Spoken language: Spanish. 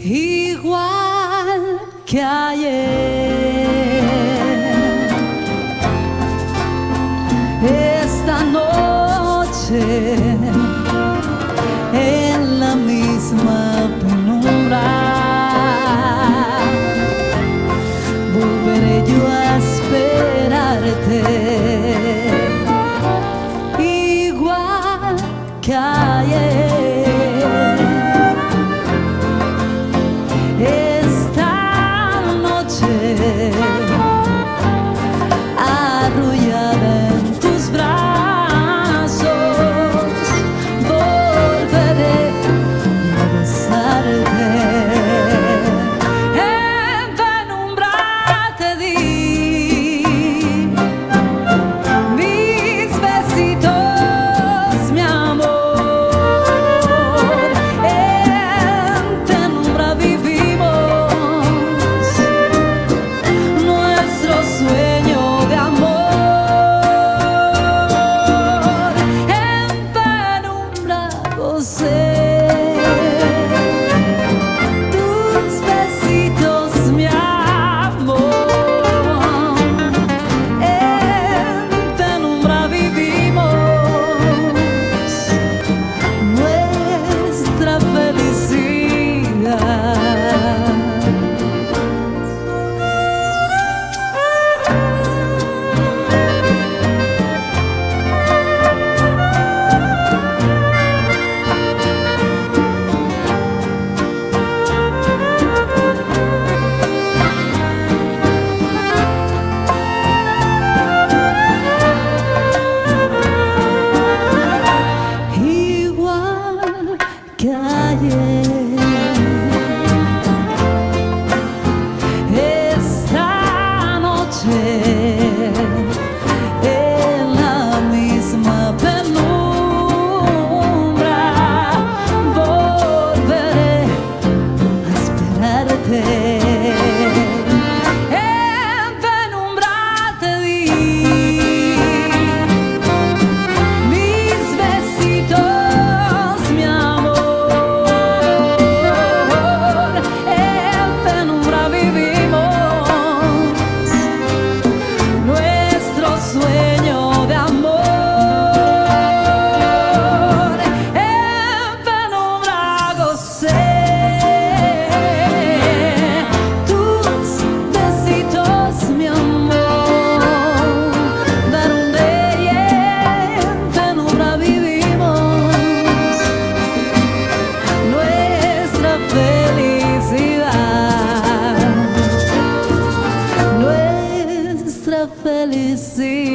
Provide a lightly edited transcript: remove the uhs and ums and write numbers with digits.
igual que ayer. Esta noche en la misma penumbra volveré yo a esperarte, igual que ayer. Arrullada en tus brazos, volveré a besarte. En penumbra te di mis besitos, mi amor. En penumbra vivimos nuestro sueño. Esta noche en la misma penumbra volveré a esperarte. En penumbra te di mis besitos, mi amor. Sueño de amor, en penumbra gocé tus besitos, mi amor. De donde en penumbra vivimos nuestra felicidad, nuestra felicidad.